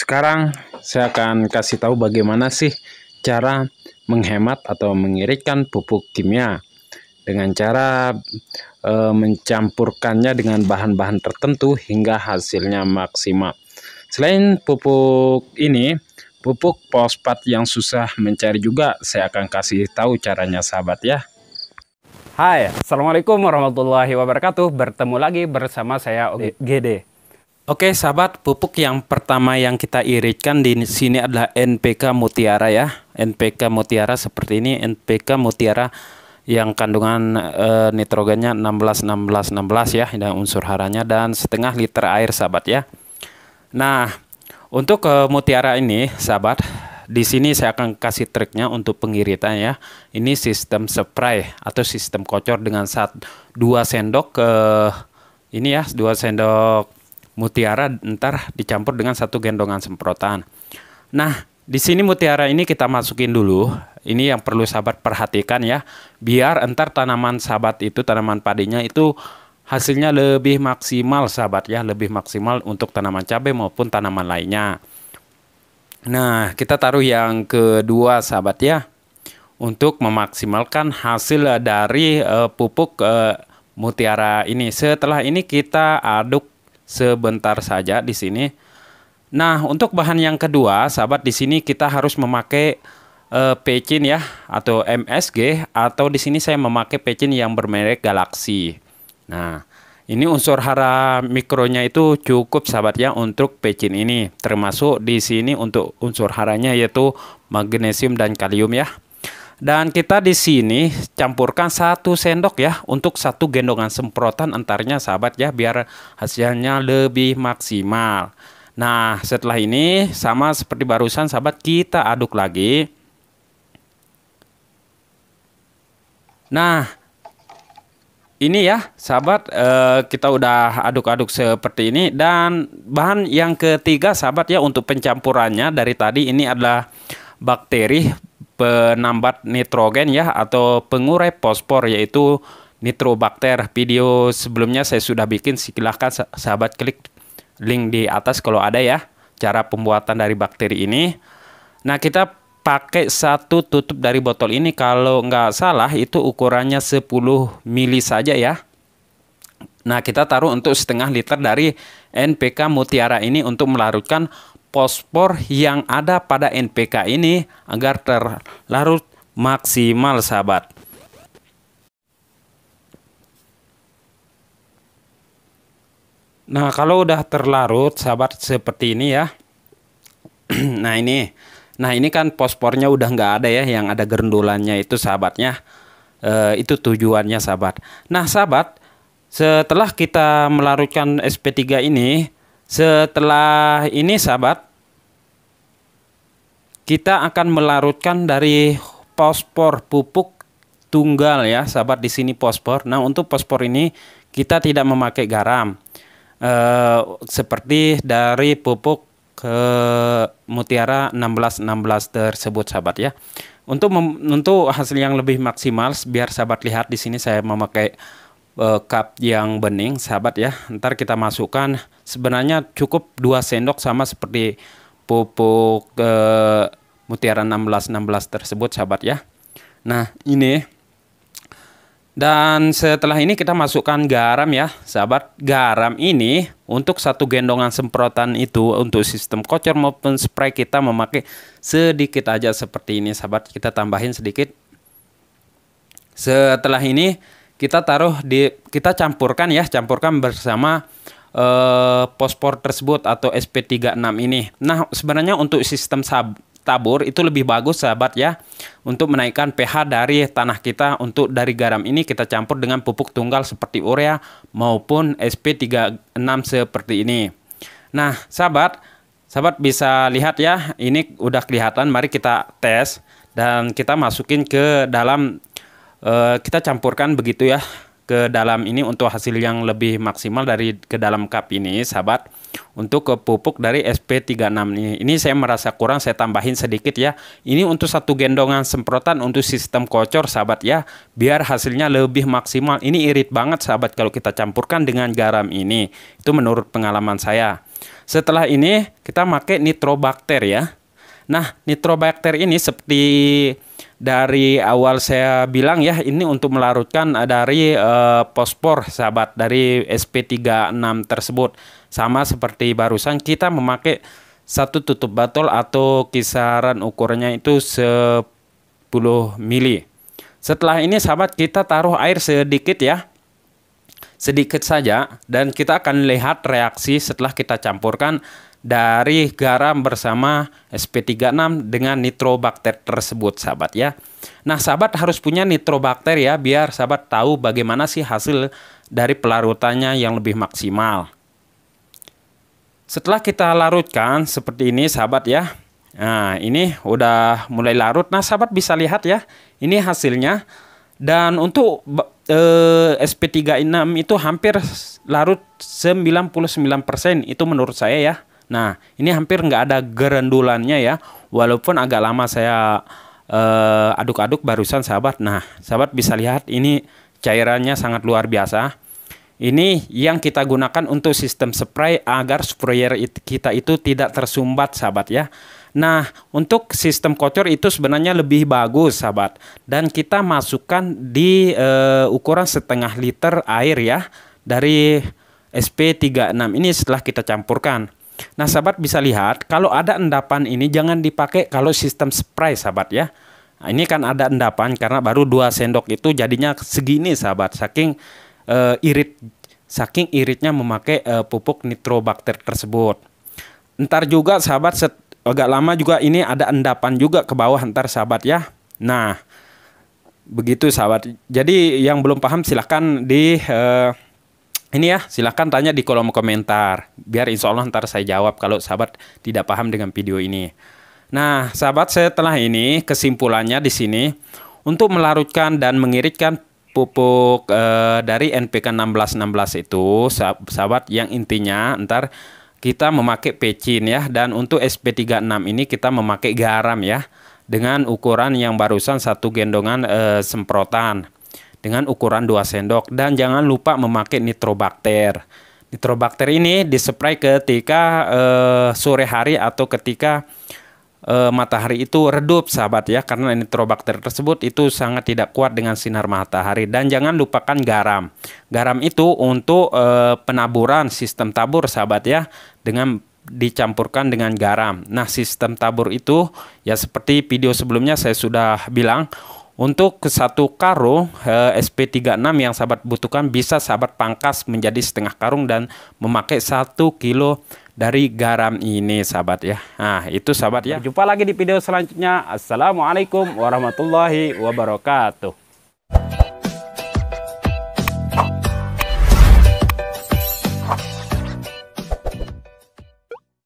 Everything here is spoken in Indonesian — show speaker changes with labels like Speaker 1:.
Speaker 1: Sekarang saya akan kasih tahu bagaimana sih cara menghemat atau mengiritkan pupuk kimia dengan cara mencampurkannya dengan bahan-bahan tertentu hingga hasilnya maksimal. Selain pupuk ini, pupuk fosfat yang susah mencari juga saya akan kasih tahu caranya sahabat ya.
Speaker 2: Hai, Assalamualaikum warahmatullahi wabarakatuh. Bertemu lagi bersama saya GD. Oke sahabat, pupuk yang pertama yang kita iritkan di sini adalah NPK Mutiara ya. NPK Mutiara seperti ini, NPK Mutiara yang kandungan nitrogennya 16 ya, dan unsur haranya dan setengah liter air sahabat ya. Nah, untuk Mutiara ini sahabat, di sini saya akan kasih triknya untuk pengiritan ya. Ini sistem spray atau sistem kocor dengan 2 sendok ini ya, 2 sendok Mutiara ntar dicampur dengan 1 gendongan semprotan. Nah, di sini Mutiara ini kita masukin dulu. Ini yang perlu sahabat perhatikan ya, biar entar tanaman sahabat itu, tanaman padinya itu hasilnya lebih maksimal sahabat ya, lebih maksimal untuk tanaman cabai maupun tanaman lainnya. Nah, kita taruh yang kedua sahabat ya, untuk memaksimalkan hasil dari pupuk Mutiara ini. Setelah ini kita aduk sebentar saja di sini. Nah, untuk bahan yang kedua, sahabat, di sini kita harus memakai pecin ya, atau MSG, atau di sini saya memakai pecin yang bermerek Galaxy. Nah, ini unsur hara mikronya itu cukup sahabat ya untuk pecin ini. Termasuk di sini untuk unsur haranya yaitu magnesium dan kalium ya. Dan kita di sini campurkan 1 sendok ya untuk 1 gendongan semprotan antaranya sahabat ya, biar hasilnya lebih maksimal. Nah, setelah ini sama seperti barusan sahabat, kita aduk lagi. Nah, ini ya sahabat, kita udah aduk-aduk seperti ini. Dan bahan yang ketiga sahabat ya untuk pencampurannya dari tadi ini adalah bakteri penambat nitrogen ya, atau pengurai fosfor yaitu Nitrobacter. Video sebelumnya saya sudah bikin, silahkan sahabat klik link di atas kalau ada ya, cara pembuatan dari bakteri ini. Nah, kita pakai 1 tutup dari botol ini, kalau nggak salah itu ukurannya 10 mili saja ya. Nah, kita taruh untuk setengah liter dari NPK Mutiara ini untuk melarutkan fosfor yang ada pada NPK ini agar terlarut maksimal sahabat. Nah, kalau udah terlarut sahabat seperti ini ya. Nah ini kan fosfornya udah nggak ada ya, yang ada gerendulannya itu sahabatnya. Itu tujuannya sahabat. Nah sahabat, setelah kita melarutkan SP3 ini, setelah ini sahabat, kita akan melarutkan dari fosfor pupuk tunggal ya sahabat, di sini fosfor. Nah, untuk fosfor ini kita tidak memakai garam seperti dari pupuk Mutiara 16 tersebut sahabat ya. Untuk hasil yang lebih maksimal, biar sahabat lihat di sini saya memakai cup yang bening sahabat ya. Ntar kita masukkan, sebenarnya cukup 2 sendok sama seperti pupuk Mutiara 16 tersebut sahabat ya. Nah, ini. Dan setelah ini kita masukkan garam ya sahabat. Garam ini untuk 1 gendongan semprotan itu untuk sistem kocor maupun spray kita memakai sedikit aja seperti ini sahabat. Kita tambahin sedikit. Setelah ini kita kita campurkan ya, campurkan bersama fosfor tersebut atau SP36 ini. Nah, sebenarnya untuk sistem tabur itu lebih bagus sahabat ya, untuk menaikkan pH dari tanah kita. Untuk dari garam ini kita campur dengan pupuk tunggal seperti urea maupun SP36 seperti ini. Nah sahabat bisa lihat ya, ini udah kelihatan. Mari kita tes dan kita masukin ke dalam, kita campurkan begitu ya ke dalam ini untuk hasil yang lebih maksimal dari ke dalam cup ini sahabat. Untuk ke pupuk dari SP36 ini saya merasa kurang, saya tambahin sedikit ya. Ini untuk 1 gendongan semprotan untuk sistem kocor sahabat ya, biar hasilnya lebih maksimal. Ini irit banget sahabat kalau kita campurkan dengan garam ini, itu menurut pengalaman saya. Setelah ini kita pakai nitrobakter ya. Nah, nitrobakter ini seperti dari awal saya bilang ya, ini untuk melarutkan dari fosfor sahabat, dari SP36 tersebut. Sama seperti barusan kita memakai satu tutup botol atau kisaran ukurannya itu 10 mili. Setelah ini sahabat, kita taruh air sedikit ya. Sedikit saja, dan kita akan lihat reaksi setelah kita campurkan dari garam bersama SP36 dengan nitrobakter tersebut sahabat ya. Nah, sahabat harus punya nitrobakter ya, biar sahabat tahu bagaimana sih hasil dari pelarutannya yang lebih maksimal. Setelah kita larutkan seperti ini sahabat ya. Nah, ini udah mulai larut. Nah, sahabat bisa lihat ya, ini hasilnya. Dan untuk SP36 itu hampir larut 99% itu menurut saya ya. Nah, ini hampir nggak ada gerendulannya ya. Walaupun agak lama saya aduk-aduk barusan sahabat. Nah, sahabat bisa lihat ini cairannya sangat luar biasa. Ini yang kita gunakan untuk sistem spray agar sprayer kita itu tidak tersumbat sahabat ya. Nah, untuk sistem kocor itu sebenarnya lebih bagus sahabat. Dan kita masukkan di ukuran setengah liter air ya, dari SP36 ini setelah kita campurkan. Nah, sahabat bisa lihat kalau ada endapan ini jangan dipakai kalau sistem spray sahabat ya. Nah, ini kan ada endapan karena baru 2 sendok itu jadinya segini sahabat. Saking iritnya memakai pupuk nitrobakter tersebut. Ntar juga sahabat agak lama juga ini ada endapan juga ke bawah ntar sahabat ya. Nah, begitu sahabat. Jadi yang belum paham silahkan silahkan tanya di kolom komentar. Biar insya Allah ntar saya jawab kalau sahabat tidak paham dengan video ini. Nah, sahabat, setelah ini kesimpulannya di sini untuk melarutkan dan mengiritkan pupuk dari NPK 1616 itu sahabat, yang intinya ntar kita memakai pecin ya, dan untuk SP36 ini kita memakai garam ya, dengan ukuran yang barusan satu gendongan semprotan dengan ukuran 2 sendok, dan jangan lupa memakai nitrobakter. Nitrobakter ini dispray ketika sore hari atau ketika matahari itu redup sahabat ya, karena nitrobakter tersebut itu sangat tidak kuat dengan sinar matahari. Dan jangan lupakan garam. Garam itu untuk penaburan, sistem tabur sahabat ya, dengan dicampurkan dengan garam. Nah, sistem tabur itu ya seperti video sebelumnya saya sudah bilang, untuk satu karung SP36 yang sahabat butuhkan bisa sahabat pangkas menjadi setengah karung dan memakai 1 kilo dari garam ini sahabat ya. Nah, itu sahabat ya. Jumpa lagi di video selanjutnya. Assalamualaikum warahmatullahi wabarakatuh.